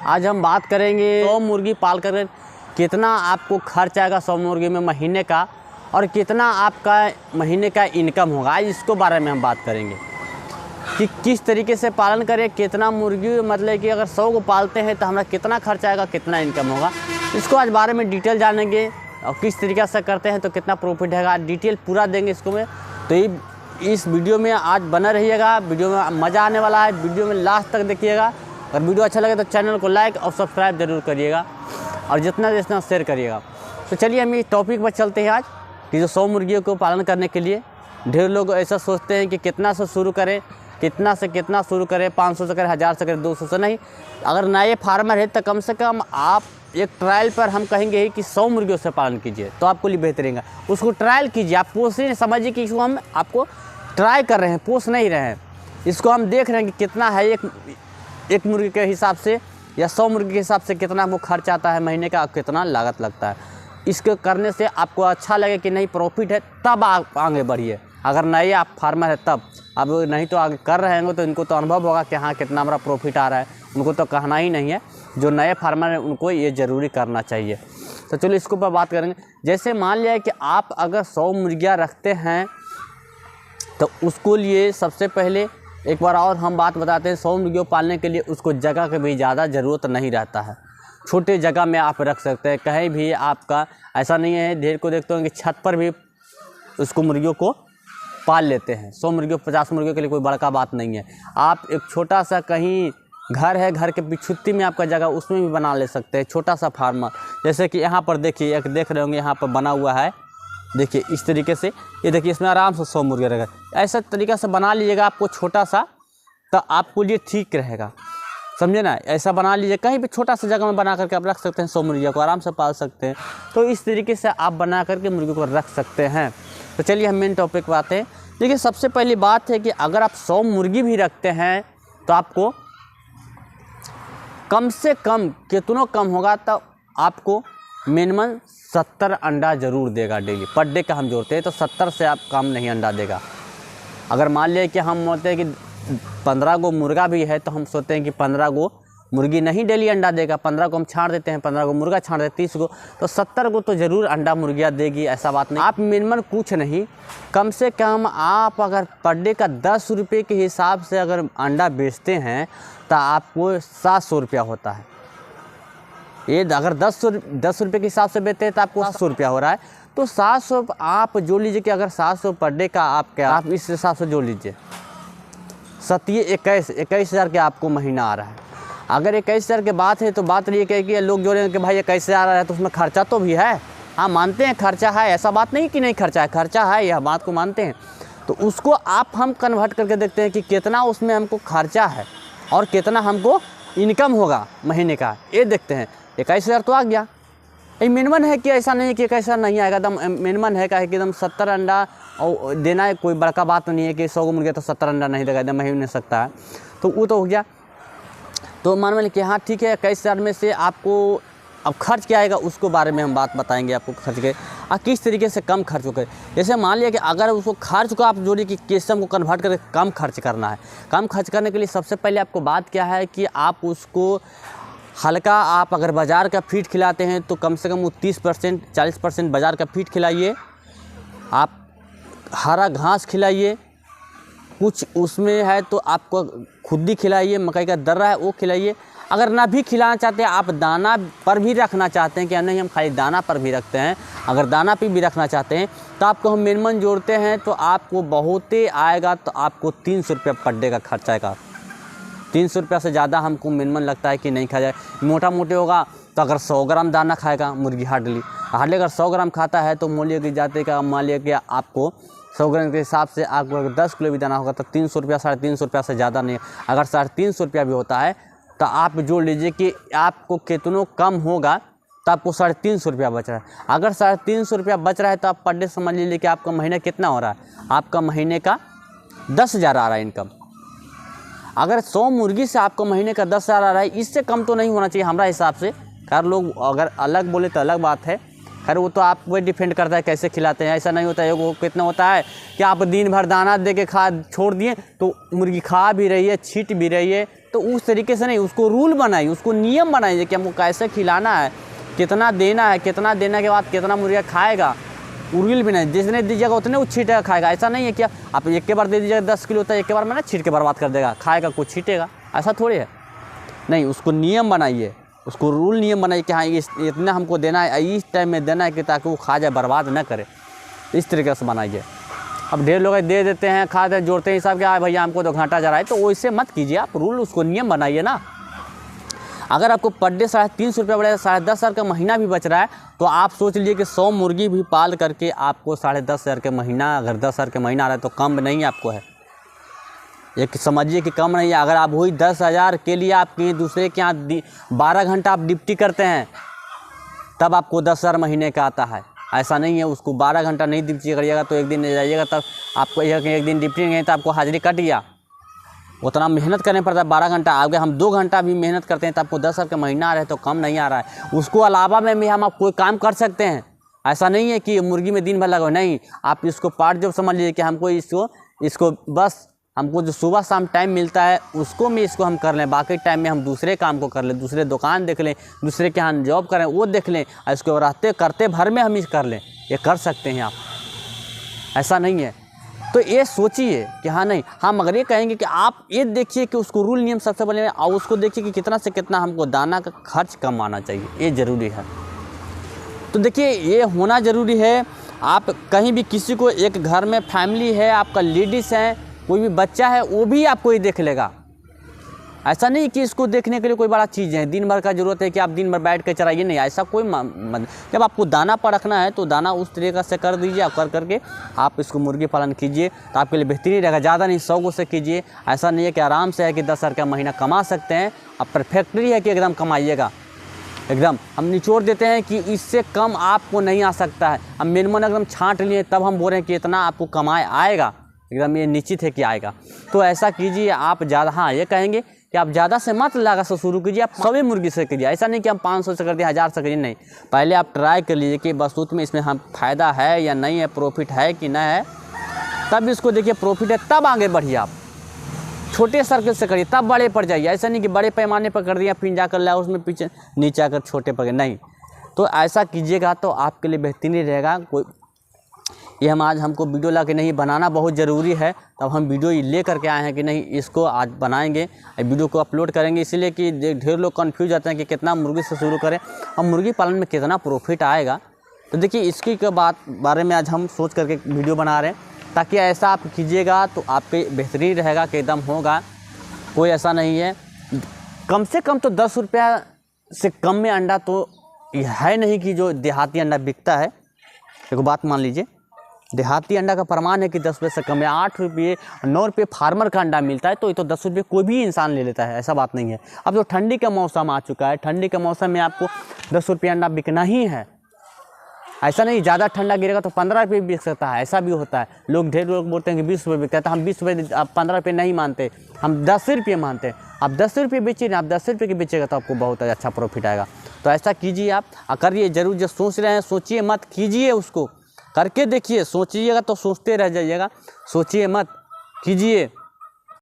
आज हम बात करेंगे 100 मुर्गी पाल कर कितना आपको खर्च आएगा 100 मुर्गी में महीने का, और कितना आपका महीने का इनकम होगा। आज इसको बारे में हम बात करेंगे कि किस तरीके से पालन करें, कितना मुर्गी मतलब कि अगर 100 को पालते हैं तो हमारा कितना खर्च आएगा, कितना इनकम होगा। इसको आज बारे में डिटेल जानेंगे और किस तरीके से करते हैं तो कितना प्रॉफिट है, आज डिटेल पूरा देंगे इसको में। तो इस वीडियो में आज बना रहिएगा, वीडियो में मज़ा आने वाला है, वीडियो में लास्ट तक देखिएगा। अगर वीडियो अच्छा लगे तो चैनल को लाइक और सब्सक्राइब जरूर करिएगा और जितना शेयर करिएगा। तो चलिए हम इस टॉपिक पर चलते हैं आज कि जो 100 मुर्गियों को पालन करने के लिए ढेर लोग ऐसा सोचते हैं कि कितना से शुरू करें, कितना से कितना शुरू करें, 500 से करें, 1000 से करें, 200 से नहीं। अगर नए फार्मर है तो कम से कम आप एक ट्रायल पर हम कहेंगे ही कि 100 मुर्गियों से पालन कीजिए तो आपको लिए बेहतर रहेगा। उसको ट्रायल कीजिए, आप पोस नहीं समझिए कि इसको हम आपको ट्राई कर रहे हैं, पोस नहीं रहे हैं। इसको हम देख रहे हैं कि कितना है एक मुर्गी के हिसाब से या 100 मुर्गी के हिसाब से कितना आपको खर्च आता है महीने का, कितना लागत लगता है। इसको करने से आपको अच्छा लगे कि नहीं प्रॉफिट है तब आप आगे बढ़िए। अगर नए आप फार्मर है तब, अब नहीं तो आगे कर रहे होंगे तो इनको तो अनुभव होगा कि हाँ कितना हमारा प्रॉफिट आ रहा है। उनको तो कहना ही नहीं है, जो नए फार्मर हैं उनको ये ज़रूरी करना चाहिए। तो चलो इसके ऊपर बात करेंगे। जैसे मान लिया कि आप अगर 100 मुर्गियाँ रखते हैं तो उसको लिए सबसे पहले एक बार और हम बात बताते हैं, 100 मुर्गियों पालने के लिए उसको जगह की भी ज़्यादा ज़रूरत नहीं रहता है। छोटे जगह में आप रख सकते हैं, कहीं भी आपका ऐसा नहीं है। ढेर को देखते होंगे कि छत पर भी उसको मुर्गियों को पाल लेते हैं। 100 मुर्गियों 50 मुर्गियों के लिए कोई बड़का बात नहीं है। आप एक छोटा सा कहीं घर है, घर के पिछुत्ती में आपका जगह, उसमें भी बना ले सकते हैं छोटा सा फार्मर। जैसे कि यहाँ पर देखिए, एक देख रहे होंगे यहाँ पर बना हुआ है, देखिए इस तरीके से, ये देखिए इसमें आराम से 100 मुर्गियाँ रहेगा। ऐसा तरीक़ा से बना लीजिएगा आपको छोटा सा, तो आपको लिए ठीक रहेगा, समझे ना। ऐसा बना लीजिए, कहीं भी छोटा सा जगह में बना करके आप रख सकते हैं, 100 मुर्गियों को आराम से पाल सकते हैं। तो इस तरीके से आप बना करके मुर्गियों को रख सकते हैं। तो चलिए हम मेन टॉपिक पर आते हैं। देखिए सबसे पहली बात है कि अगर आप 100 मुर्गी भी रखते हैं तो आपको कम से कम कितना कम होगा तो आपको मिनिमम 70 अंडा ज़रूर देगा डेली। पर डे का हम जोड़ते हैं तो 70 से आप कम नहीं अंडा देगा। अगर मान लिया कि हम बोलते हैं कि 15 गो मुर्गा भी है तो हम सोचते हैं कि 15 गो मुर्गी नहीं डेली अंडा देगा, 15 को हम छाड़ देते हैं, 15 को मुर्गा छाड़ देते हैं, 30 को, तो 70 को तो ज़रूर अंडा मुर्गियाँ देगी, ऐसा बात नहीं। आप मिनिमम कुछ नहीं, कम से कम आप अगर पर डे का 10 रुपये के हिसाब से अगर अंडा बेचते हैं तो आपको 700 रुपया होता है। ये अगर 10 रुपये के हिसाब से बेचते हैं तो आपको 700 रुपया हो रहा है। तो 700 आप जोड़ लीजिए कि अगर 700 पर डे का आप इस हिसाब से जोड़ लीजिए, 21,000 के आपको महीना आ रहा है। अगर 21,000 की बात है तो बात ये है कि लोग जोड़ेंगे कि भाई 21,000 आ रहा है तो उसमें खर्चा तो भी है। हाँ मानते हैं खर्चा है, ऐसा बात नहीं कि नहीं खर्चा है, खर्चा है, यह बात को मानते हैं। तो उसको आप हम कन्वर्ट करके देखते हैं कि कितना उसमें हमको खर्चा है और कितना हमको इनकम होगा महीने का, ये देखते हैं। 21,000 तो आ गया, ये मिनिमम है कि ऐसा नहीं कि 21,000 नहीं आएगा, एकदम मिनिमम है कि एकदम 70 अंडा और देना है। कोई बड़का बात नहीं है कि 100 मुर्गे तो 70 अंडा नहीं देगा, एकदम ही नहीं सकता है। तो वो तो हो गया। तो मान लीजिए कि हाँ ठीक है, 21,000 में से आपको अब खर्च क्या आएगा उसको बारे में हम बात बताएंगे आपको खर्च के और किस तरीके से कम खर्च हो करे। जैसे मान लिया कि अगर उसको खर्च को आप जोड़िए कि किस्म को कन्वर्ट करके कम खर्च करना है। कम खर्च करने के लिए सबसे पहले आपको बात क्या है कि आप उसको हल्का, आप अगर बाज़ार का फीड खिलाते हैं तो कम से कम वो 30% 40% बाज़ार का फीड खिलाइए। आप हरा घास खिलाइए, कुछ उसमें है तो आपको खुद ही खिलाइए, मकई का दर्रा है वो खिलाइए। अगर ना भी खिलाना चाहते हैं, आप दाना पर भी रखना चाहते हैं कि नहीं हम खाली दाना पर भी रखते हैं, अगर दाना पे भी रखना चाहते हैं तो आपको हम मिनिमम जोड़ते हैं तो आपको बहुत ही आएगा, तो आपको 300 रुपया पर डे का खर्च आएगा। 300 रुपया से ज़्यादा हमको मिनिमम लगता है कि नहीं खाया जाए। मोटा मोटे होगा तो अगर 100 ग्राम दाना खाएगा मुर्गी हार्डली अगर 100 ग्राम खाता है तो मूल्य की जाते का मान लिया कि आपको 100 ग्राम के हिसाब से आपको अगर 10 किलो भी दाना होगा तो 300 रुपया 350 रुपया से ज़्यादा नहीं। अगर 350 रुपया भी होता है तो आप जोड़ लीजिए कि आपको कितनों कम होगा तो आपको 350 रुपया बच रहा है। अगर 350 रुपया बच रहा है तो आप पर डे समझ लीजिए कि आपका महीना कितना हो रहा है, आपका महीने का 10,000 आ रहा है इनकम। अगर 100 मुर्गी से आपको महीने का 10,000 आ रहा है, इससे कम तो नहीं होना चाहिए हमारा हिसाब से। खैर लोग अगर अलग बोले तो अलग बात है, खैर वो तो आप वो डिपेंड करता है कैसे खिलाते हैं। ऐसा नहीं होता है वो कितना होता है कि आप दिन भर दाना दे के खा छोड़ दिए तो मुर्गी खा भी रही है, छीट भी रही है, तो उस तरीके से नहीं, उसको रूल बनाइए, उसको नियम बनाइए कि हमको कैसे खिलाना है, कितना देना है, कितना देने के बाद कितना मुर्गा खाएगा। रूल भी नहीं, जितने दीजिएगा उतने वो छीटेगा खाएगा। ऐसा नहीं है कि आप एक के बार दे दीजिएगा 10 किलो, तो एक के बार में ना छीट के बर्बाद कर देगा, खाएगा कुछ छीटेगा, ऐसा थोड़ी है। नहीं, उसको नियम बनाइए, उसको रूल नियम बनाइए कि हाँ इतना हमको देना है, इस टाइम में देना है कि ताकि वो खा जाए, बर्बाद ना करे, इस तरीके से बनाइए। अब ढेर लोग दे देते हैं, खाते जोड़ते हैं हिसाब के, भैया हमको तो घाटा जा रहा है, तो वैसे मत कीजिए, आप रूल उसको नियम बनाइए ना। अगर आपको पर डे 350 रुपये बढ़ेगा, 10.5 हज़ार का महीना भी बच रहा है, तो आप सोच लीजिए कि 100 मुर्गी भी पाल करके आपको 10.5 हज़ार के महीना, अगर 10 हज़ार के महीना आ रहा है तो कम नहीं आपको है, एक समझिए कि कम नहीं है। अगर आप वही 10 हज़ार के लिए आप कहीं दूसरे के यहाँ 12 घंटा आप ड्यूटी करते हैं, तब आपको 10 हज़ार महीने का आता है। ऐसा नहीं है, उसको 12 घंटा नहीं ड्यूटी करिएगा तो एक दिन जाइएगा, तब आपको एक दिन ड्यूटी नहीं गई तो आपको हाजिरी कट गया। उतना मेहनत करने पड़ता है, 12 घंटा। आगे हम 2 घंटा भी मेहनत करते हैं तो आपको 10 हज़ार का महीना आ रहा है, तो कम नहीं आ रहा है। उसको अलावा में भी हम आप कोई काम कर सकते हैं। ऐसा नहीं है कि मुर्गी में दिन भर लगा, नहीं, आप इसको पार्ट जॉब समझ लीजिए कि हमको इसको बस हमको जो सुबह शाम टाइम मिलता है उसको में इसको हम कर लें, बाकी टाइम में हम दूसरे काम को कर लें, दूसरे दुकान देख लें, दूसरे के यहाँ जॉब करें वो देख लें, और इसको रहते करते भर में हम इस कर लें, ये कर सकते हैं आप। ऐसा नहीं है, तो ये सोचिए कि हाँ नहीं, हाँ मगर ये कहेंगे कि आप ये देखिए कि उसको रूल नियम सबसे पहले, और उसको देखिए कि कितना से कितना हमको दाना का खर्च कम आना चाहिए, ये ज़रूरी है। तो देखिए ये होना ज़रूरी है। आप कहीं भी किसी को, एक घर में फैमिली है, आपका लेडीज़ है, कोई भी बच्चा है, वो भी आपको ही देख लेगा। ऐसा नहीं कि इसको देखने के लिए कोई बड़ा चीज़ है, दिन भर का ज़रूरत है कि आप दिन भर बैठ कर चलाइए, नहीं, ऐसा कोई जब आपको दाना पर रखना है तो दाना उस तरीके से कर दीजिए, और कर करके आप इसको मुर्गी पालन कीजिए तो आपके लिए बेहतरीन रहेगा। ज़्यादा नहीं, 100 से कीजिए। ऐसा नहीं है कि आराम से है कि 10 हज़ार का महीना कमा सकते हैं, अब परफेक्टली है कि एकदम कमाइएगा, एकदम हम निचोड़ देते हैं कि इससे कम आपको नहीं आ सकता है। हम मिनिमम एकदम छांट लिए तब हम बोल रहे हैं कि इतना आपको कमाए आएगा, एकदम ये निश्चित है कि आएगा। तो ऐसा कीजिए आप ज़्यादा, हाँ ये कहेंगे कि आप ज़्यादा से मत लागत से शुरू कीजिए, आप 100 मुर्गी से कीजिए। ऐसा नहीं कि हम 500 से कर दिए, 1000 से करिए, नहीं, पहले आप ट्राई कर लीजिए कि बसूत में इसमें हम फ़ायदा है या नहीं है, प्रॉफिट है कि नहीं है, तब इसको देखिए प्रॉफिट है तब आगे बढ़िए। आप छोटे सर्कल से करिए तब बड़े पर जाइए। ऐसा नहीं कि बड़े पैमाने पर कर दिया फिर जाकर लाओ उसमें पीछे नीचे आकर छोटे पर, नहीं। तो ऐसा कीजिएगा तो आपके लिए बेहतरीन रहेगा। कोई ये हम आज हमको वीडियो ला के नहीं बनाना बहुत ज़रूरी है, तब हम वीडियो ले करके आए हैं कि नहीं इसको आज बनाएंगे, वीडियो को अपलोड करेंगे, इसीलिए कि ढेर लोग कंफ्यूज जाते हैं कि कितना मुर्गी से शुरू करें और मुर्गी पालन में कितना प्रॉफिट आएगा। तो देखिए इसकी के बारे में आज हम सोच करके वीडियो बना रहे हैं, ताकि ऐसा आप कीजिएगा तो आपके बेहतरीन रहेगा कि एकदम होगा। कोई ऐसा नहीं है, कम से कम तो 10 रुपया से कम में अंडा तो है नहीं कि जो देहाती अंडा बिकता है। एक बात मान लीजिए, देहाती अंडा का प्रमाण है कि 10 रुपये से कम है। 8 रुपये 9 रुपये फार्मर का अंडा मिलता है, तो ये तो 10 रुपये कोई भी इंसान ले लेता है, ऐसा बात नहीं है। अब जो ठंडी का मौसम आ चुका है, ठंडी के मौसम में आपको 10 रुपये अंडा बिकना ही है। ऐसा नहीं ज़्यादा ठंडा गिरेगा तो 15 रुपये बिक सकता है, ऐसा भी होता है। लोग ढेर लोग बोलते हैं कि 20 रुपये बिकता है, तो हम 20 रुपये, आप 15 रुपये नहीं मानते, हम 10 रुपये मानते हैं। आप 10 रुपये बेचिए ना, आप 10 रुपये की बेचेगा तो आपको बहुत अच्छा प्रॉफिट आएगा। तो ऐसा कीजिए आप, करिए ज़रूर। जो सोच रहे हैं सोचिए मत, कीजिए, उसको करके देखिए। सोचिएगा तो सोचते रह जाइएगा, सोचिए मत, कीजिए।